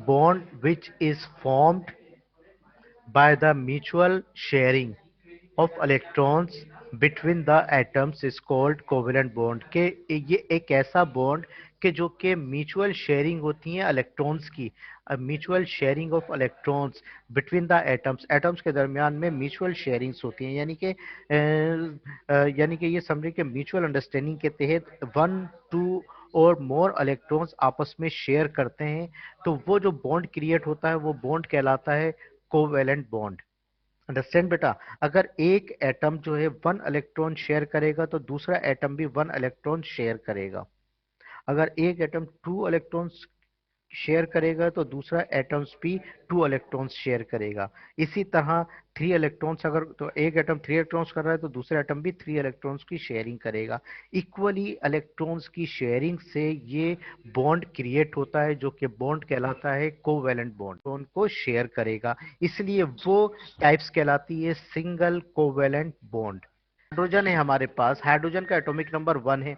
bond which is formed by the mutual sharing of electrons between the atoms is called covalent bond। के ये एक ऐसा bond कि जो कि म्यूचुअल शेयरिंग होती है इलेक्ट्रॉन्स की, mutual sharing of electrons between the atoms, atoms के दरमियान में म्यूचुअल शेयरिंग्स होती हैं, यानी कि ये समझे कि म्यूचुअल अंडरस्टैंडिंग के तहत वन टू और मोर इलेक्ट्रॉन्स आपस में शेयर करते हैं, तो वो जो बॉन्ड क्रिएट होता है वो बॉन्ड कहलाता है कोवेलेंट बॉन्ड। अंडरस्टैंड बेटा? अगर एक एटम जो है वन इलेक्ट्रॉन शेयर करेगा तो दूसरा एटम भी वन इलेक्ट्रॉन शेयर करेगा। अगर एक एटम टू इलेक्ट्रॉन्स शेयर करेगा तो दूसरा एटम्स भी टू इलेक्ट्रॉन्स शेयर करेगा। इसी तरह थ्री इलेक्ट्रॉन्स, अगर तो एक एटम थ्री इलेक्ट्रॉन्स कर रहा है तो दूसरा एटम भी थ्री इलेक्ट्रॉन्स की शेयरिंग करेगा। इक्वली इलेक्ट्रॉन्स की शेयरिंग से ये बॉन्ड क्रिएट होता है जो कि बॉन्ड कहलाता है कोवेलेंट बॉन्ड, तो उनको शेयर करेगा, इसलिए वो टाइप्स कहलाती है सिंगल कोवेलेंट बॉन्ड। हाइड्रोजन है हमारे पास, हाइड्रोजन का एटॉमिक नंबर 1 है।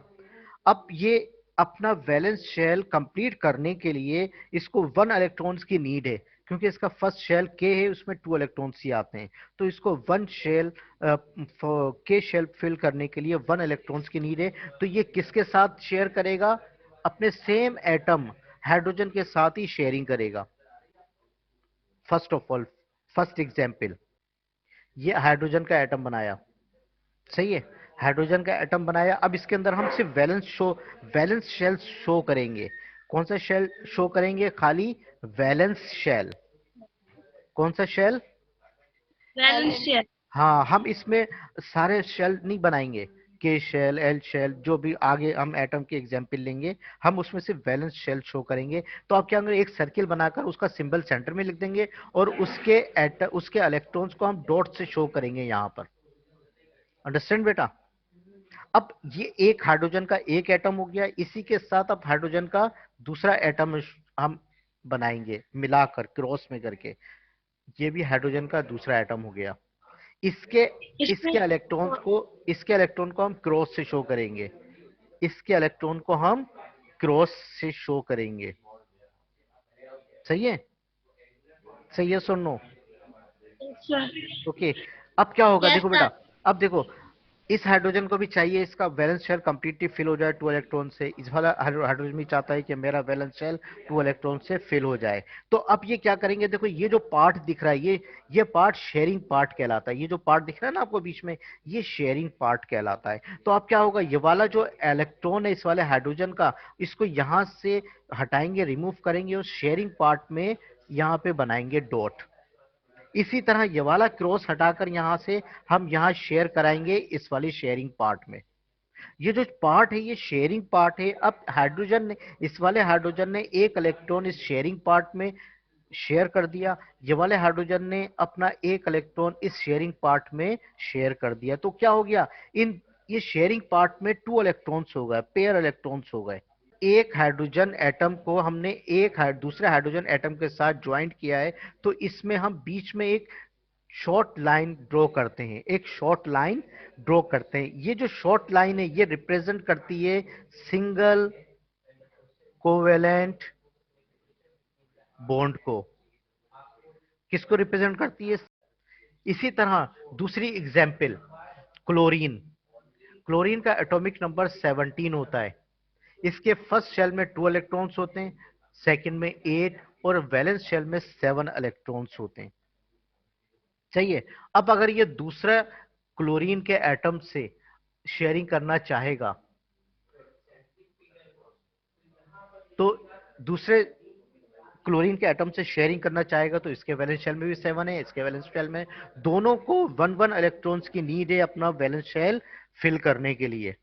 अब ये अपना वैलेंस शेल कंप्लीट करने के लिए इसको वन इलेक्ट्रॉन्स की नीड है, क्योंकि इसका फर्स्ट शेल के है, उसमें टू इलेक्ट्रॉन्स ही आते हैं, तो इसको वन शेल के शेल फिल करने के लिए वन इलेक्ट्रॉन्स की नीड है। तो ये किसके साथ शेयर करेगा? अपने सेम एटम हाइड्रोजन के साथ ही शेयरिंग करेगा। First of all, first example, ये हाइड्रोजन का एटम बनाया, सही है, हाइड्रोजन का एटम बनाया। अब इसके अंदर हम सिर्फ वैलेंस शेल शो करेंगे। कौन सा शेल शो करेंगे? खाली वैलेंस शेल। कौन सा शेल? Balance share. हाँ, हम इसमें सारे शेल नहीं बनाएंगे, के शेल, एल शेल, जो भी आगे हम एटम के एग्जाम्पल लेंगे, हम उसमें सिर्फ वैलेंस शेल शो करेंगे। तो आप क्या करेंगे, एक सर्किल बनाकर उसका सिंबल सेंटर में लिख देंगे और उसके इलेक्ट्रॉन्स को हम डॉट से शो करेंगे यहाँ पर। अंडरस्टैंड बेटा? अब ये एक हाइड्रोजन का एक एटम हो गया, इसी के साथ अब हाइड्रोजन का दूसरा एटम हम बनाएंगे मिलाकर क्रॉस में करके, ये भी हाइड्रोजन का दूसरा एटम हो गया। इसके इसमें इसके इलेक्ट्रॉन को हम क्रॉस से शो करेंगे, इसके इलेक्ट्रॉन को हम क्रॉस से शो करेंगे। सही है? सही है, सुन नो? ओके। अब क्या होगा यस देखो सर। बेटा, अब देखो, इस हाइड्रोजन को भी चाहिए इसका वैलेंस शेल कंप्लीटली फिल हो जाए टू इलेक्ट्रॉन से, इस वाला हाइड्रोजन भी चाहता है कि मेरा वैलेंस शेल टू इलेक्ट्रॉन से फिल हो जाए। तो अब ये क्या करेंगे, देखो ये जो पार्ट दिख रहा है, ये पार्ट शेयरिंग पार्ट कहलाता है। ये जो पार्ट दिख रहा है ना आपको बीच में, ये शेयरिंग पार्ट कहलाता है। तो अब क्या होगा, ये वाला जो इलेक्ट्रॉन है इस वाले हाइड्रोजन का, इसको यहां से हटाएंगे, रिमूव करेंगे और शेयरिंग पार्ट में यहाँ पे बनाएंगे डॉट। इसी तरह ये वाला क्रॉस हटाकर यहां से हम यहां शेयर कराएंगे इस वाली शेयरिंग पार्ट में। ये जो पार्ट है ये शेयरिंग पार्ट है। अब हाइड्रोजन ने, इस वाले हाइड्रोजन ने एक इलेक्ट्रॉन इस शेयरिंग पार्ट में शेयर कर दिया, ये वाले हाइड्रोजन ने अपना एक इलेक्ट्रॉन इस शेयरिंग पार्ट में शेयर कर दिया। तो क्या हो गया, इन ये शेयरिंग पार्ट में टू इलेक्ट्रॉन्स हो गए, पेयर इलेक्ट्रॉन्स हो गए। एक हाइड्रोजन एटम को हमने दूसरे हाइड्रोजन एटम के साथ ज्वाइंट किया है, तो इसमें हम बीच में एक शॉर्ट लाइन ड्रॉ करते हैं, एक शॉर्ट लाइन ड्रॉ करते हैं। ये जो शॉर्ट लाइन है ये रिप्रेजेंट करती है सिंगल कोवेलेंट बॉन्ड को। किसको रिप्रेजेंट करती है? इसी तरह दूसरी एग्जाम्पल, क्लोरीन। क्लोरीन का एटॉमिक नंबर 17 होता है। इसके फर्स्ट शेल में 2 इलेक्ट्रॉन्स होते हैं, सेकंड में 8 और वैलेंस शेल में 7 इलेक्ट्रॉन्स होते हैं। चाहिए। अब अगर ये दूसरा क्लोरीन के एटम से शेयरिंग करना चाहेगा तो दूसरे क्लोरीन के एटम से शेयरिंग करना चाहेगा तो इसके वैलेंस शेल में भी 7 है, इसके वैलेंस शेल में, दोनों को 1 1 इलेक्ट्रॉन्स की नीड है अपना वैलेंस शेल फिल करने के लिए।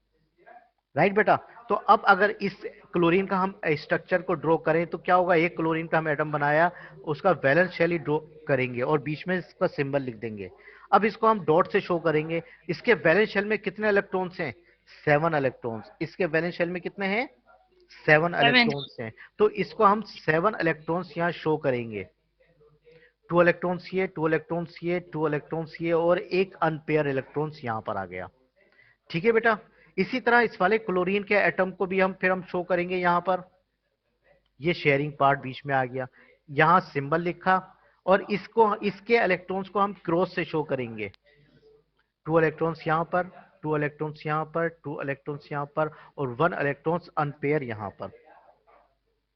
राइट बेटा? तो अब अगर इस क्लोरीन का हम स्ट्रक्चर को ड्रॉ करें तो क्या होगा, एक क्लोरीन का हम एटम बनाया, उसका वैलेंस शेल ही ड्रॉ करेंगे और बीच में इसका सिंबल लिख देंगे। अब इसको हम डॉट से शो करेंगे। इसके वैलेंस शेल में कितने इलेक्ट्रॉन्स हैं? 7 इलेक्ट्रॉन्स। इसके वैलेंस शेल में कितने हैं? 7 7। इलेक्ट्रॉन्स हैं। तो इसको हम 7 इलेक्ट्रॉन्स यहाँ शो करेंगे, 2 इलेक्ट्रॉन्स ये, 2 इलेक्ट्रॉन्स ये, 2 इलेक्ट्रॉन्स ये और एक अनपेयर इलेक्ट्रॉन्स यहाँ पर आ गया। ठीक है बेटा? इसी तरह इस वाले क्लोरीन के एटम को भी हम शो करेंगे यहाँ पर, ये शेयरिंग पार्ट बीच में आ गया। यहाँ सिंबल लिखा, और इसको, इसके इलेक्ट्रॉन्स को हम क्रॉस से शो करेंगे। 2 इलेक्ट्रॉन्स यहाँ पर, 2 इलेक्ट्रॉन्स यहाँ पर, 2 इलेक्ट्रॉन्स यहाँ पर, और 1 इलेक्ट्रॉन्स अनपेयर यहाँ पर,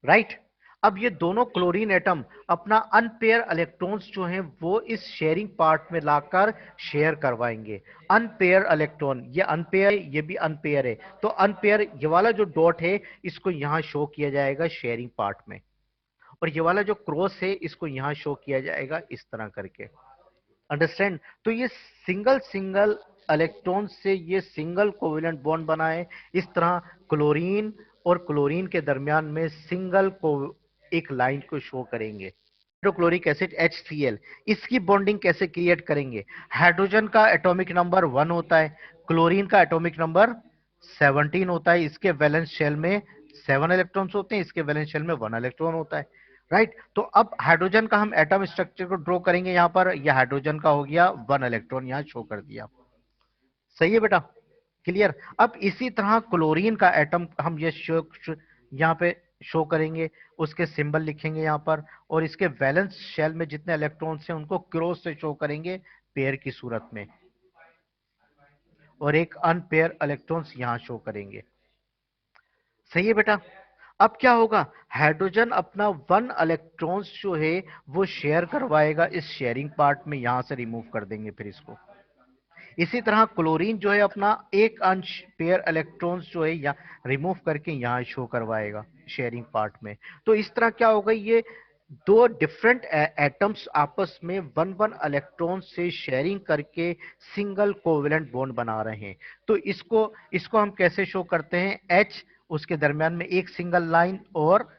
राइट। अब ये दोनों क्लोरीन एटम अपना अनपेयर इलेक्ट्रॉन्स जो हैं वो इस शेयरिंग पार्ट में लाकर शेयर करवाएंगे। अनपेयर इलेक्ट्रॉन, ये अनपेयर, ये भी अनपेयर है, तो अनपेयर ये वाला जो डॉट है इसको यहां शो किया जाएगा शेयरिंग पार्ट में, और ये वाला जो क्रॉस है इसको यहां शो किया जाएगा इस तरह करके। अंडरस्टैंड? तो ये सिंगल सिंगल इलेक्ट्रॉन से ये सिंगल कोवेलेंट बॉन्ड बना है। इस तरह क्लोरीन और क्लोरीन के दरमियान में सिंगल को एक लाइन को शो करेंगे। हाइड्रोक्लोरिक एसिड HCl, इसकी बॉन्डिंग कैसे क्रिएट करेंगे? हाइड्रोजन का एटॉमिक नंबर 1 होता है, क्लोरीन का एटॉमिक नंबर 17 होता है, इसके वैलेंस शेल में 7 इलेक्ट्रॉन्स होते हैं, इसके वैलेंस शेल में 1 इलेक्ट्रॉन होता है, राइट। तो अब हाइड्रोजन का हम एटम स्ट्रक्चर को ड्रॉ करेंगे। यहाँ पर यह हाइड्रोजन का हो गया, 1 इलेक्ट्रॉन यहाँ शो कर दिया। सही है बेटा? क्लियर? अब इसी तरह क्लोरीन का एटम हम ये शो यहाँ पे शो करेंगे, उसके सिंबल लिखेंगे यहाँ पर, और इसके वैलेंस शेल में जितने इलेक्ट्रॉन्स हैं उनको क्रॉस से शो करेंगे पेयर की सूरत में, और एक अनपेयर इलेक्ट्रॉन्स यहाँ शो करेंगे। सही है बेटा? अब क्या होगा? हाइड्रोजन अपना 1 इलेक्ट्रॉन्स जो है वो शेयर करवाएगा इस शेयरिंग पार्ट में, यहां से रिमूव कर देंगे फिर इसको। इसी तरह क्लोरीन जो है अपना एक अंश पेयर इलेक्ट्रॉन्स जो है यहाँ रिमूव करके यहाँ शो करवाएगा शेयरिंग पार्ट में। तो इस तरह क्या होगा, ये दो डिफरेंट एटम्स आपस में 1 इलेक्ट्रॉन से शेयरिंग करके सिंगल कोवेलेंट बॉन्ड बना रहे हैं। तो इसको इसको हम कैसे शो करते हैं? H, उसके दरमियान में एक सिंगल लाइन और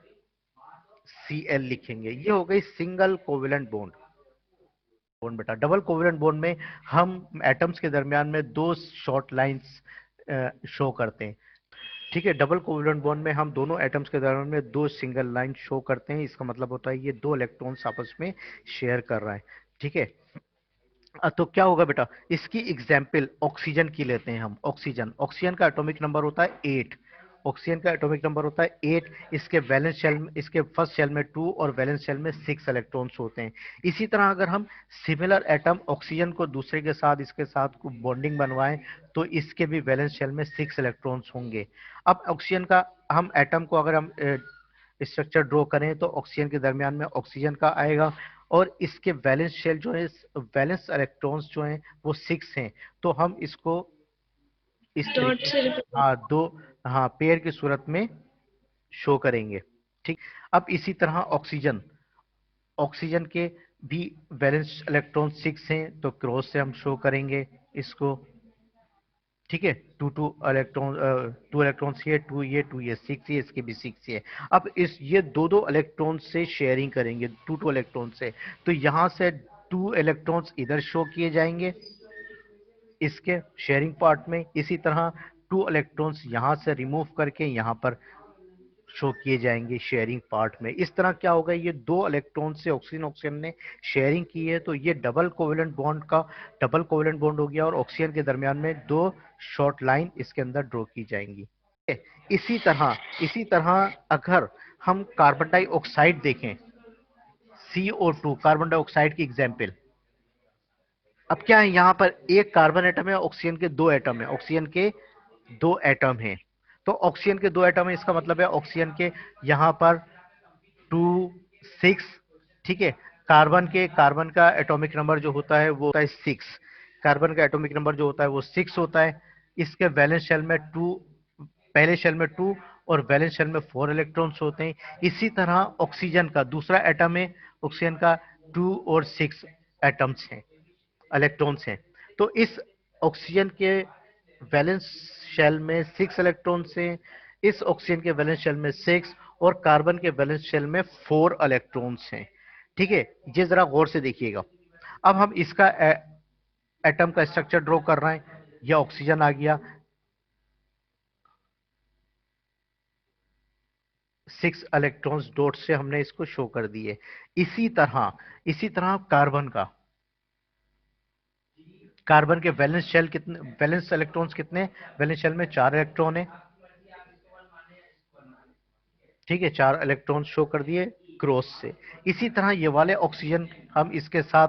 Cl लिखेंगे, ये हो गई सिंगल कोवेलेंट बॉन्ड। बॉन्ड बेटा, डबल कोवेलेंट बॉन्ड में हम एटम्स के दरमियान में 2 शॉर्ट लाइंस शो करते हैं, ठीक है। डबल कोवेलेंट बॉन्ड में हम दोनों एटम्स के दरमियान में 2 सिंगल लाइन शो करते हैं, इसका मतलब होता है ये 2 इलेक्ट्रॉन्स आपस में शेयर कर रहा है, ठीक है। तो क्या होगा बेटा, इसकी एग्जाम्पल ऑक्सीजन की लेते हैं हम। ऑक्सीजन, ऑक्सीजन का एटॉमिक नंबर होता है 8, ऑक्सीजन का एटॉमिक नंबर होता है 8, इसके वैलेंस शेल में, इसके फर्स्ट शेल में 2 और वैलेंस शेल में 6 इलेक्ट्रॉन्स होते हैं। इसी तरह अगर हम सिमिलर एटम ऑक्सीजन को दूसरे के साथ, इसके साथ बॉन्डिंग बनवाएं तो इसके भी वैलेंस शेल में 6 इलेक्ट्रॉन्स होंगे। अब ऑक्सीजन का हम एटम को अगर हम स्ट्रक्चर ड्रॉ करें तो ऑक्सीजन के दरमियान में ऑक्सीजन का आएगा, और इसके वैलेंस शेल जो है, वैलेंस इलेक्ट्रॉन्स जो हैं वो 6 हैं, तो हम इसको इस डॉट तरीके से से, हाँ, दो, हाँ, पेयर की सूरत में शो करेंगे, ठीक। अब इसी तरह ऑक्सीजन, ऑक्सीजन के भी वैलेंस इलेक्ट्रॉन 6 हैं, तो क्रॉस से हम शो करेंगे इसको, ठीक है। टू इलेक्ट्रॉन्स ये, 2 ये, 2 ये, 6 ये, इसके भी 6 ये। अब इस ये दो इलेक्ट्रॉन से शेयरिंग करेंगे, 2 इलेक्ट्रॉन से, तो यहां से 2 इलेक्ट्रॉन्स इधर शो किए जाएंगे इसके शेयरिंग पार्ट में। इसी तरह 2 इलेक्ट्रॉन्स यहां से रिमूव करके यहां पर शो किए जाएंगे शेयरिंग पार्ट में। इस तरह क्या होगा, ये 2 इलेक्ट्रॉन से ऑक्सीजन ऑक्सीजन ने शेयरिंग की है, तो ये डबल कोवेलेंट बॉन्ड का डबल कोवेलेंट बॉन्ड हो गया, और ऑक्सीजन के दरमियान में 2 शॉर्ट लाइन इसके अंदर ड्रॉ की जाएंगी। इसी तरह अगर हम कार्बन डाइऑक्साइड देखें, CO2, कार्बन डाइऑक्साइड की एग्जाम्पल। अब क्या है, यहां पर एक कार्बन एटम है, ऑक्सीजन के 2 एटम है, ऑक्सीजन के 2 एटम है, तो ऑक्सीजन के 2 एटम है, इसका मतलब है ऑक्सीजन के यहां पर 2, 6, ठीक है। कार्बन का एटॉमिक नंबर जो होता है वो होता है 6, कार्बन का एटॉमिक नंबर जो होता है वो 6 होता है। इसके वैलेंस शेल में 2, पहले शेल में 2 और वैलेंस शेल में 4 इलेक्ट्रॉन्स होते हैं। इसी तरह ऑक्सीजन का दूसरा एटम है, ऑक्सीजन का 2 और 6 एटम्स हैं, इलेक्ट्रॉन्स हैं। तो इस ऑक्सीजन के वैलेंस शेल में 6 इलेक्ट्रॉन्स हैं, इस ऑक्सीजन के वैलेंस शेल में 6, और कार्बन के वैलेंस शेल में 4 इलेक्ट्रॉन्स हैं, ठीक है। ये जरा गौर से देखिएगा। अब हम इसका एटम का स्ट्रक्चर ड्रॉ कर रहे हैं, यह ऑक्सीजन आ गया, 6 इलेक्ट्रॉन्स डॉट से हमने इसको शो कर दिए। इसी तरह कार्बन के वैलेंस शेल कितने, वैलेंस इलेक्ट्रॉन्स कितने, वैलेंस शेल में 4 इलेक्ट्रॉन है, ठीक है, 4 इलेक्ट्रॉन शो कर दिए। क्रॉस से। इसी तरह ये वाले ऑक्सीजन हम इसके साथ,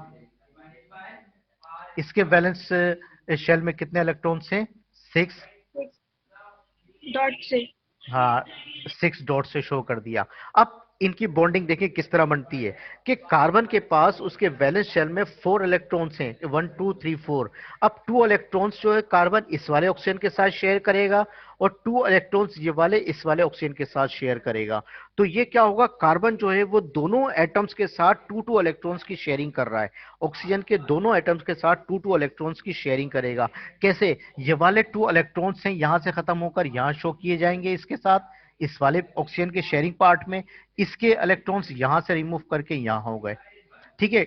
इसके वैलेंस शेल में कितने इलेक्ट्रॉन्स हैं? 6। डॉट से। हाँ, 6 डॉट से शो कर दिया। अब इनकी बॉन्डिंग देखें किस तरह बनती है कि कार्बन के पास उसके वैलेंस शेल में 4 इलेक्ट्रॉन्स हैं, 1 2 3 4। अब 2 इलेक्ट्रॉन्स जो है कार्बन इस वाले ऑक्सीजन के साथ शेयर करेगा और 2 इलेक्ट्रॉन्स ये वाले इस वाले ऑक्सीजन के साथ शेयर करेगा। तो ये क्या होगा, कार्बन जो है वो दोनों एटम्स के साथ 2 2 इलेक्ट्रॉन्स की शेयरिंग कर रहा है। ऑक्सीजन के दोनों एटम्स के साथ 2 2 इलेक्ट्रॉन्स की शेयरिंग करेगा। कैसे? ये वाले 2 इलेक्ट्रॉन्स हैं, यहां से खत्म होकर यहां शो किए जाएंगे इसके साथ, इस वाले ऑक्सीजन के शेयरिंग पार्ट में। इसके इलेक्ट्रॉन्स यहां से रिमूव करके यहां हो गए। ठीक है,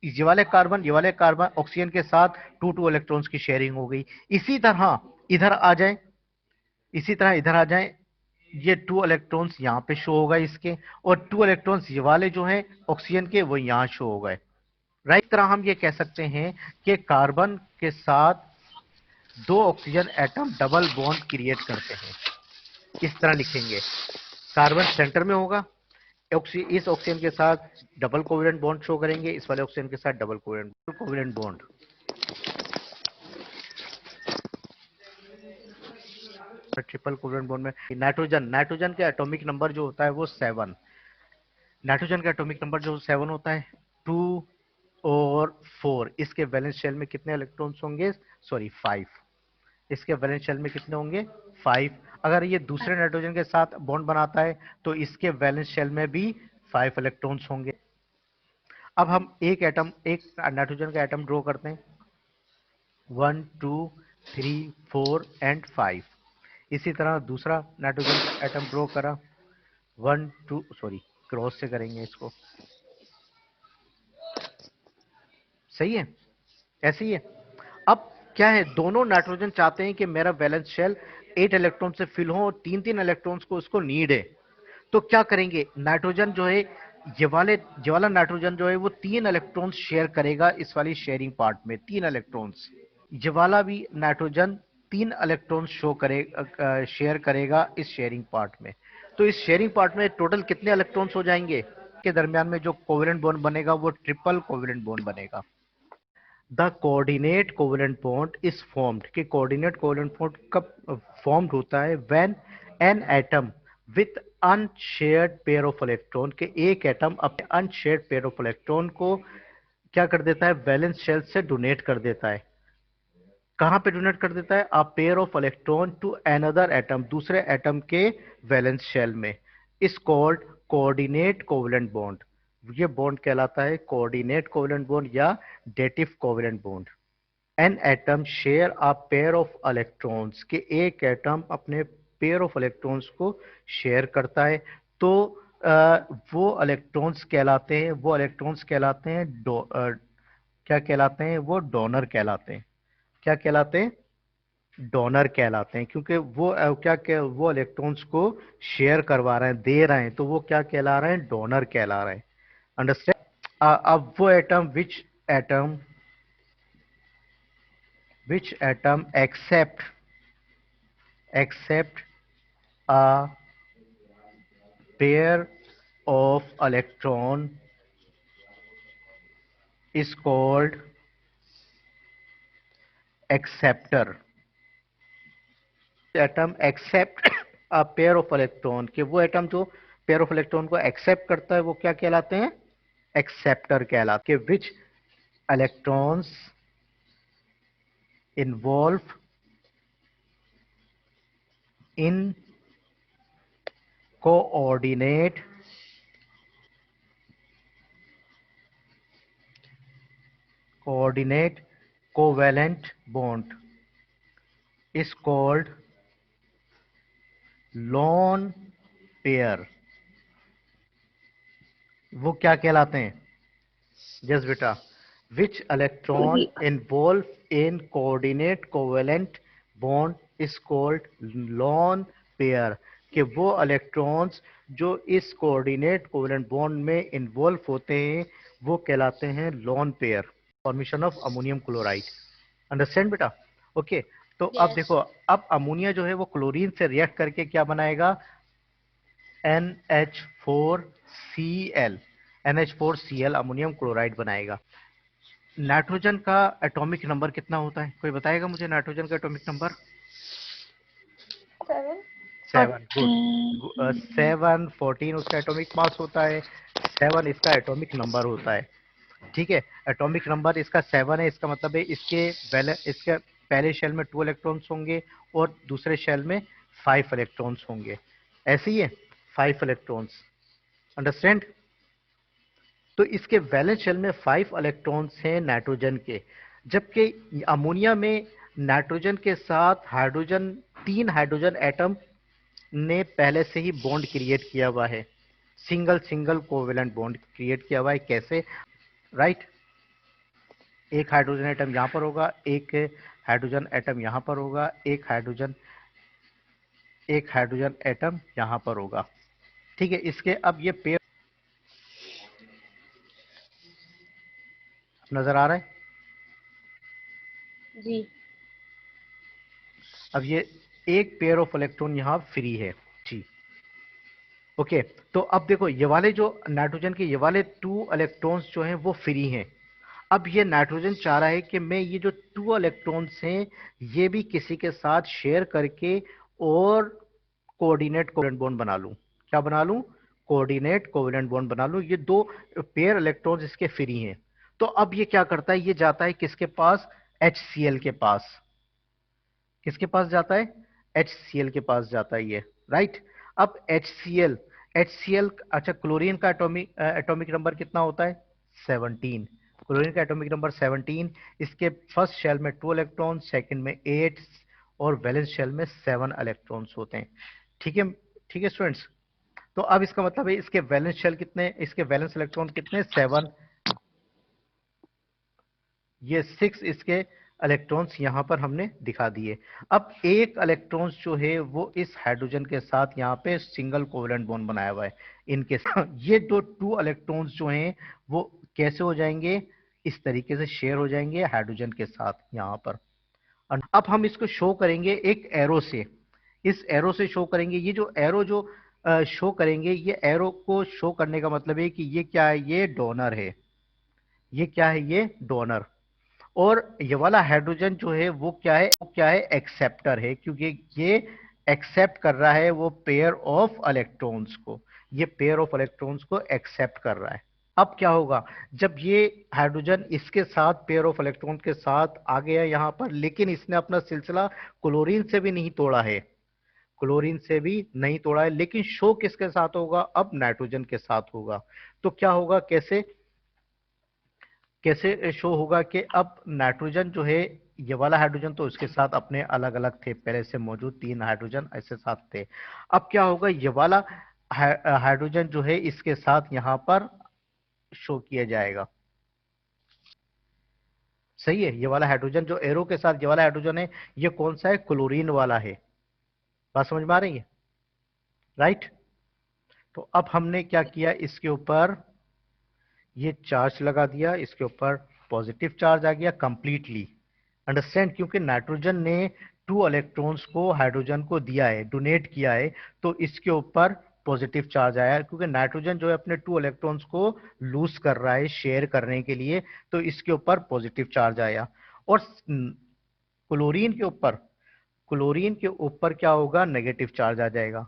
ये वाले कार्बन ऑक्सीजन के साथ 2 2 इलेक्ट्रॉन्स की शेयरिंग हो गई। इसी तरह इधर आ जाए, इसी तरह इधर आ जाए, ये 2 इलेक्ट्रॉन्स यहां पे शो होगा इसके, और 2 इलेक्ट्रॉन्स ये वाले जो हैं ऑक्सीजन के वो यहां शो हो गए। राइट, तरह हम ये कह सकते हैं कि कार्बन के साथ 2 oxygen atom double bond create करते हैं। इस तरह लिखेंगे, कार्बन सेंटर में होगा, इस ऑक्सीजन के साथ डबल कोवेलेंट बॉन्ड शो करेंगे, इस वाले ऑक्सीजन के साथ double covalent bond. Triple covalent bond में नाइट्रोजन के एटॉमिक नंबर जो होता है वो 7। नाइट्रोजन का एटॉमिक नंबर जो 7 होता है, 2 और 4। इसके वैलेंस शेल में कितने इलेक्ट्रॉन्स होंगे? सॉरी, 5। इसके वैलेंस शेल में कितने होंगे? 5। अगर ये दूसरे नाइट्रोजन के साथ बॉन्ड बनाता है तो इसके वैलेंस शेल में भी 5 इलेक्ट्रॉन्स होंगे। अब हम एक नाइट्रोजन का एटम ड्रॉ करते हैं, 1 2 3 4 एंड 5। इसी तरह दूसरा नाइट्रोजन का एटम ड्रॉ करा, 1 2, सॉरी क्रॉस से करेंगे इसको। सही है, ऐसे ही है। अब क्या है, दोनों नाइट्रोजन चाहते हैं कि मेरा वैलेंस शेल 8 इलेक्ट्रॉन से फिल हो और 3 3 इलेक्ट्रॉन्स को उसको नीड है। तो क्या करेंगे, नाइट्रोजन जो है, ये वाला नाइट्रोजन जो है वो 3 इलेक्ट्रॉन्स शेयर करेगा इस वाली शेयरिंग पार्ट में, 3 इलेक्ट्रॉन्स। ये वाला भी नाइट्रोजन 3 इलेक्ट्रॉन्स शेयर करेगा इस शेयरिंग पार्ट में। तो इस शेयरिंग पार्ट में टोटल कितने इलेक्ट्रॉन्स हो जाएंगे? के दरमियान में जो कोवेलेंट बॉन्ड बनेगा वो ट्रिपल कोवेलेंट बॉन्ड बनेगा। The coordinate covalent bond is formed, कि कोऑर्डिनेट कोवेलेंट बॉन्ड कब फॉर्म्ड होता है? When an atom with unshared pair of electron, के एक एटम अपने अनशेयर्ड पेयर ऑफ इलेक्ट्रॉन को क्या कर देता है? वैलेंस शेल से डोनेट कर देता है। कहां पे डोनेट कर देता है? A pair of electron to another atom, दूसरे एटम के वैलेंस शेल में। Is called coordinate covalent bond. ये बॉन्ड कहलाता है कोऑर्डिनेट कोवेलेंट बॉन्ड या dative covalent bond. An atom share a pair of electrons, के एक एटम अपने पेयर ऑफ इलेक्ट्रॉन्स को शेयर करता है। तो वो इलेक्ट्रॉन्स कहलाते हैं, क्या कहलाते हैं? वो डोनर कहलाते हैं। क्या कहलाते हैं? डोनर कहलाते हैं, क्योंकि वो वो इलेक्ट्रॉन्स को शेयर करवा रहे हैं, दे रहे हैं, तो वो क्या कहला रहे हैं? डोनर कहला रहे हैं। अंडरस्टैंड? अब वो atom which atom accept a pair of electron is called acceptor। Atom accept a pair of electron, कि वो एटम जो पेयर ऑफ इलेक्ट्रॉन को एक्सेप्ट करता है वो क्या कहलाते हैं? एक्सेप्टर कहलाते हैं। Which electrons involve in coordinate covalent bond is called lone pair. वो क्या कहलाते हैं? यस बेटा, which electron involve in coordinate covalent bond is called lone pair, कि वो इलेक्ट्रॉन्स जो इस कोऑर्डिनेट कोवेलेंट बॉन्ड में इन्वॉल्व होते हैं वो कहलाते हैं lone pair. Formation of ammonium chloride. Understand बेटा? ओके, तो अब यस। देखो, अब अमोनिया जो है वो क्लोरीन से रिएक्ट करके क्या बनाएगा? NH4 Cl, NH4Cl ammonium chloride बनाएगा। नाइट्रोजन का एटॉमिक नंबर कितना होता है? कोई बताएगा मुझे नाइट्रोजन का एटॉमिक नंबर? 7. 7। गुड। 7, 14 उसका एटॉमिक मास होता है, 7 इसका एटॉमिक नंबर होता है। ठीक है, एटॉमिक नंबर इसका 7 है, इसका मतलब है इसके पहले शेल में 2 इलेक्ट्रॉन्स होंगे और दूसरे शेल में 5 इलेक्ट्रॉन्स होंगे। ऐसे ही है, 5 इलेक्ट्रॉन्स। अंडरस्टैंड? तो इसके वैलेंस शेल में 5 इलेक्ट्रॉन्स हैं नाइट्रोजन के, जबकि अमोनिया में नाइट्रोजन के साथ हाइड्रोजन 3 हाइड्रोजन एटम ने पहले से ही बॉन्ड क्रिएट किया हुआ है, single single covalent bond create किया हुआ है। कैसे? राइट, एक हाइड्रोजन एटम यहाँ पर होगा, एक हाइड्रोजन एटम यहाँ पर होगा, एक हाइड्रोजन एटम यहाँ पर होगा। ठीक है, इसके अब ये पेयर नजर आ रहा है? जी। अब ये एक पेयर ऑफ इलेक्ट्रॉन यहाँ फ्री है। ठीक, ओके। तो अब देखो, ये वाले जो नाइट्रोजन के ये वाले 2 इलेक्ट्रॉन्स जो हैं वो फ्री हैं। अब ये नाइट्रोजन चाह रहा है कि मैं ये जो 2 इलेक्ट्रॉन्स हैं ये भी किसी के साथ शेयर करके और कोऑर्डिनेट कोवेलेंट बॉन्ड बना लूं। क्या बना लूं? कोऑर्डिनेट कोवेलेंट बॉन्ड बना लूं। ये 2 पेयर इलेक्ट्रॉन्स इसके फ्री हैं। तो अब ये क्या करता है, ये जाता है किसके पास? HCl के पास। किसके पास जाता है? HCl के पास जाता है ये। राइट, अब HCl, अच्छा, क्लोरीन का एटॉमिक नंबर कितना होता है? 17। क्लोरीन का एटॉमिक नंबर 17। इसके फर्स्ट शेल में 2 इलेक्ट्रॉन, सेकंड में 8 और वैलेंस शेल में 7 इलेक्ट्रॉन्स होते हैं। ठीक है, ठीक है स्टूडेंट्स। तो अब इसका मतलब है इसके वैलेंस शेल कितने, इसके वैलेंस इलेक्ट्रॉन कितने? 7। ये 6 इसके इलेक्ट्रॉन्स यहां पर हमने दिखा दिए। अब एक इलेक्ट्रॉन्स जो है वो इस हाइड्रोजन के साथ यहाँ पे सिंगल कोवेलेंट बॉन्ड बनाया हुआ है इनके साथ। ये दो 2 इलेक्ट्रॉन्स जो हैं वो कैसे हो जाएंगे? इस तरीके से शेयर हो जाएंगे हाइड्रोजन के साथ यहाँ पर। अब हम इसको शो करेंगे एक एरो से। इस एरो से शो करेंगे। ये जो एरो जो शो करेंगे, ये एरो को शो करने का मतलब है कि ये क्या है? ये डोनर है। ये क्या है? ये डोनर। और ये वाला हाइड्रोजन जो है वो क्या है? वो क्या है? एक्सेप्टर है, क्योंकि ये एक्सेप्ट कर रहा है वो पेयर ऑफ इलेक्ट्रॉन्स को। ये पेयर ऑफ इलेक्ट्रॉन्स को एक्सेप्ट कर रहा है। अब क्या होगा? जब ये हाइड्रोजन इसके साथ पेयर ऑफ इलेक्ट्रॉन के साथ आ गया यहां पर, लेकिन इसने अपना सिलसिला क्लोरीन से भी नहीं तोड़ा है, क्लोरीन से भी नहीं तोड़ा है, लेकिन शो किसके साथ होगा? अब नाइट्रोजन के साथ होगा। तो क्या होगा? कैसे कैसे शो होगा कि अब नाइट्रोजन जो है, ये वाला हाइड्रोजन तो उसके साथ अपने अलग अलग थे, पहले से मौजूद 3 हाइड्रोजन ऐसे साथ थे। अब क्या होगा? ये वाला हाइड्रोजन जो है इसके साथ यहां पर शो किया जाएगा। सही है, ये वाला हाइड्रोजन जो एरो के साथ ये वाला हाइड्रोजन है, ये कौन सा है? क्लोरीन वाला है। बात समझ में आ रही है? राइट। तो अब हमने क्या किया, इसके ऊपर ये चार्ज लगा दिया, इसके ऊपर पॉजिटिव चार्ज आ गया कंप्लीटली। अंडरस्टैंड? क्योंकि नाइट्रोजन ने 2 इलेक्ट्रॉन्स को हाइड्रोजन को दिया है, डोनेट किया है, तो इसके ऊपर पॉजिटिव चार्ज आया। क्योंकि नाइट्रोजन जो है अपने 2 इलेक्ट्रॉन्स को लूज कर रहा है शेयर करने के लिए, तो इसके ऊपर पॉजिटिव चार्ज आया। और क्लोरीन के ऊपर क्या होगा? नेगेटिव चार्ज आ जाएगा।